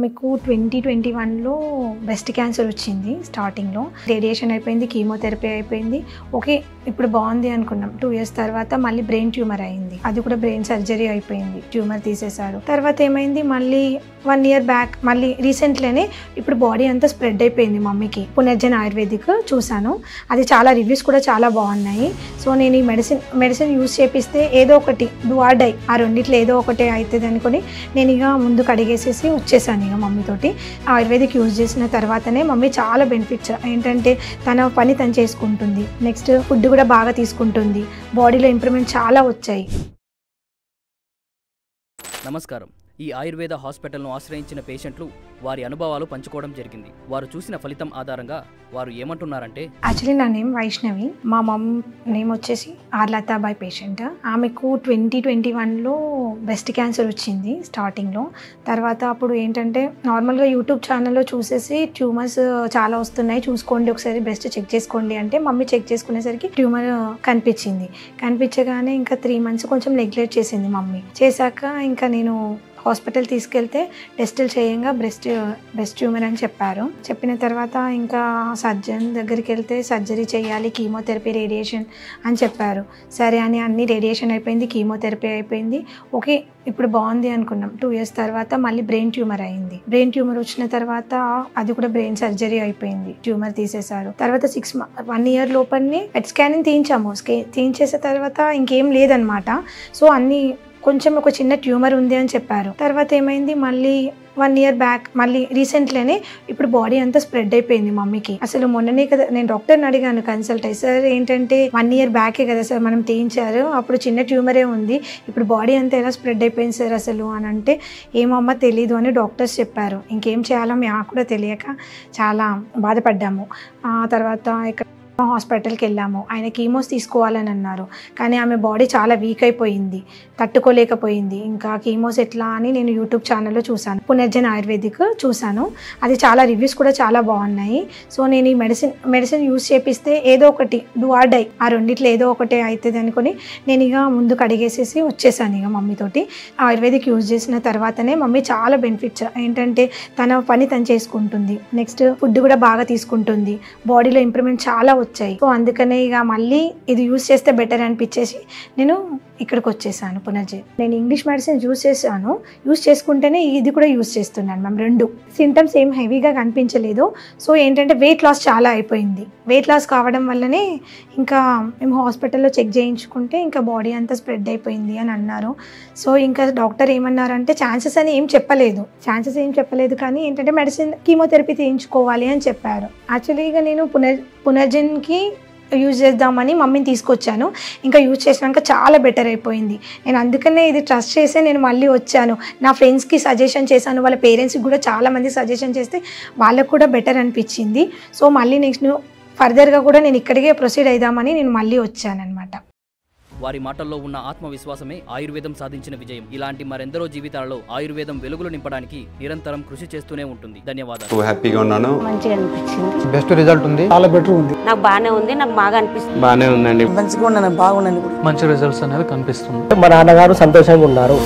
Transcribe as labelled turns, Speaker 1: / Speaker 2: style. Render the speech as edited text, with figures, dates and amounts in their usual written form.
Speaker 1: ఆమెకు 2021లో breast cancer వచ్చింది. స్టార్టింగ్లో రేడియేషన్ అయిపోయింది, కీమోథెరపీ అయిపోయింది. ఓకే, ఇప్పుడు బాగుంది అనుకున్నాం. 2 years తర్వాత మళ్ళీ బ్రెయిన్ ట్యూమర్ అయింది. అది కూడా బ్రెయిన్ సర్జరీ అయిపోయింది, ట్యూమర్ తీసేశారు. తర్వాత ఏమైంది, మళ్ళీ 1 year బ్యాక్ మళ్ళీ రీసెంట్లీనే ఇప్పుడు బాడీ అంతా స్ప్రెడ్ అయిపోయింది. మమ్మీకి పునర్జన్ ఆయుర్వేదిక్ చూశాను, అది చాలా రివ్యూస్ కూడా చాలా బాగున్నాయి. సో నేను ఈ మెడిసిన్ యూజ్ చేపిస్తే ఏదో ఒకటి డూ ఆర్ డై, ఆ రెండిట్లో ఏదో ఒకటి అవుతుంది అనుకుని నేను ఇక ముందుకు అడిగేసేసి వచ్చేసాను ఇక మమ్మీతోటి. ఆయుర్వేదిక్ యూజ్ చేసిన తర్వాతనే మమ్మీ చాలా బెనిఫిట్స్ ఏంటంటే తన పని తను చేసుకుంటుంది, నెక్స్ట్ ఫుడ్ కూడా బాగా తీసుకుంటుంది, బాడీలో ఇంప్రూవ్మెంట్ చాలా వచ్చాయి.
Speaker 2: నమస్కారం. ఈ ఆయుర్వేద హాస్పిటల్ను ఆశ్రయించిన పేషెంట్లు వారి అనుభవాలు పంచుకోవడం జరిగింది. వారు చూసిన ఫలితం ఆధారంగా వారు ఏమంటున్నారంటే,
Speaker 1: యాక్చువల్లీ నా నేమ్ వైష్ణవి, మా మమ్ నేమ్ వచ్చేసి ఆర్లతాబాయ్ పేషెంట్. ఆమెకు 2021లో బ్రెస్ట్ క్యాన్సర్ వచ్చింది స్టార్టింగ్లో. తర్వాత అప్పుడు ఏంటంటే నార్మల్గా యూట్యూబ్ ఛానల్లో చూసేసి ట్యూమర్స్ చాలా వస్తున్నాయి, చూసుకోండి ఒకసారి బ్రెస్ట్ చెక్ చేసుకోండి అంటే మమ్మీ చెక్ చేసుకునేసరికి ట్యూమర్ కనిపించగానే ఇంకా 3 months కొంచెం నెగ్లెక్ట్ చేసింది మమ్మీ. చేశాక ఇంకా నేను హాస్పిటల్ తీసుకెళ్తే టెస్టులు చేయంగా బ్రెస్ట్ ట్యూమర్ అని చెప్పారు. చెప్పిన తర్వాత ఇంకా సర్జన్ దగ్గరికి వెళ్తే సర్జరీ చేయాలి, కీమోథెరపీ, రేడియేషన్ అని చెప్పారు. సరే అని అన్ని రేడియేషన్ అయిపోయింది, కీమోథెరపీ అయిపోయింది. ఓకే, ఇప్పుడు బాగుంది అనుకున్నాం. 2 years తర్వాత మళ్ళీ బ్రెయిన్ ట్యూమర్ అయింది. బ్రెయిన్ ట్యూమర్ వచ్చిన తర్వాత అది కూడా బ్రెయిన్ సర్జరీ అయిపోయింది, ట్యూమర్ తీసేశారు. తర్వాత 1 year లోపలనే పెట్ స్కానింగ్ తీయించాము. తీయించేసిన తర్వాత ఇంకేం లేదనమాట. సో అన్ని కొంచెం ఒక చిన్న ట్యూమర్ ఉంది అని చెప్పారు. తర్వాత ఏమైంది, మళ్ళీ 1 year బ్యాక్ మళ్ళీ రీసెంట్లీనే ఇప్పుడు బాడీ అంతా స్ప్రెడ్ అయిపోయింది మమ్మీకి. అసలు మొన్ననే కదా నేను డాక్టర్ని అడిగాను కన్సల్ట్ అయ్యి, సార్ ఏంటంటే 1 year బ్యాకే కదా సార్ మనం తీయించారు, అప్పుడు చిన్న ట్యూమరే ఉంది, ఇప్పుడు బాడీ అంతా ఎలా స్ప్రెడ్ అయిపోయింది సార్ అసలు అని అంటే, ఏమమ్మా తెలీదు అని డాక్టర్స్ చెప్పారు. ఇంకేం చేయాలో మాకు కూడా తెలియక చాలా బాధపడ్డాము. తర్వాత ఇక్కడ హాస్పిటల్కి వెళ్ళాము. ఆయన కీమోస్ తీసుకోవాలని అన్నారు, కానీ ఆమె బాడీ చాలా వీక్ అయిపోయింది, తట్టుకోలేకపోయింది. ఇంకా కీమోస్ ఎట్లా అని నేను యూట్యూబ్ ఛానల్లో చూశాను, పునర్జన్ ఆయుర్వేదిక్ చూశాను, అది చాలా రివ్యూస్ కూడా చాలా బాగున్నాయి. సో నేను ఈ మెడిసిన్ యూజ్ చేపిస్తే ఏదో ఒకటి డూ ఆర్ డై, ఆ రెండిట్లో ఏదో ఒకటి అవుతుంది అనుకుని నేను ఇక ముందుకు అడిగేసేసి వచ్చేసాను ఇక మమ్మీతోటి. ఆయుర్వేదిక్ యూజ్ చేసిన తర్వాతనే మమ్మీ చాలా బెనిఫిట్స్ ఏంటంటే తన పని తను చేసుకుంటుంది, నెక్స్ట్ ఫుడ్ కూడా బాగా తీసుకుంటుంది, బాడీలో ఇంప్రూవ్మెంట్ చాలా వచ్చాయి. సో అందుకనే ఇక మళ్ళీ ఇది యూజ్ చేస్తే బెటర్ అనిపించేసి నేను ఇక్కడికి వచ్చేసాను పునర్జన్. నేను ఇంగ్లీష్ మెడిసిన్ యూజ్ చేసుకుంటేనే ఇది కూడా యూజ్ చేస్తున్నాను మ్యామ్. 2 సింటమ్స్ ఏం హెవీగా కనిపించలేదు. సో ఏంటంటే వెయిట్ లాస్ చాలా అయిపోయింది. వెయిట్ లాస్ కావడం వల్లనే ఇంకా మేము హాస్పిటల్లో చెక్ చేయించుకుంటే ఇంకా బాడీ అంతా స్ప్రెడ్ అయిపోయింది అని అన్నారు. సో ఇంకా డాక్టర్ ఏమన్నారంటే ఛాన్సెస్ ఏం చెప్పలేదు కానీ ఏంటంటే మెడిసిన్ కీమోథెరపీ చేయించుకోవాలి అని చెప్పారు. యాక్చువల్లీ ఇక నేను పునర్జన్కి యూజ్ చేద్దామని మమ్మీని తీసుకొచ్చాను. ఇంకా యూజ్ చేసినాక చాలా బెటర్ అయిపోయింది. నేను అందుకనే ఇది ట్రస్ట్ చేసే నేను మళ్ళీ వచ్చాను. నా ఫ్రెండ్స్కి సజెషన్ చేశాను, వాళ్ళ పేరెంట్స్కి కూడా చాలామంది సజెషన్ చేస్తే వాళ్ళకు కూడా బెటర్ అనిపించింది. సో మళ్ళీ నెక్స్ట్ ఫర్దర్గా కూడా నేను ఇక్కడికే ప్రొసీడ్ అయిదామని నేను మళ్ళీ వచ్చానమాట.
Speaker 2: వారి మాటల్లో ఉన్న ఆత్మవిశ్వాసమే ఆయుర్వేదం సాధించిన విజయం. ఇలాంటి మరెందరో జీవితాలలో ఆయుర్వేదం వెలుగులు నింపడానికి నిరంతరం కృషి చేస్తూనే ఉంటుంది. ధన్యవాదాలు.
Speaker 3: హ్యాపీగా ఉన్నాను,
Speaker 4: మంచిగా అనిపించింది,
Speaker 5: బెస్ట్ రిజల్ట్ ఉంది, చాలా బెటర్ ఉంది,
Speaker 4: నాకు బాగానే ఉంది, నాకు బాగా అనిపిస్తుంది,
Speaker 3: బాగానే ఉందండి,
Speaker 5: మంచిగా ఉన్నాను, బాగున్నాను, మంచి రిజల్ట్స్ అనేది కనిపిస్తుంది.
Speaker 6: మా నాన్నగారు సంతోషంగా ఉన్నారు.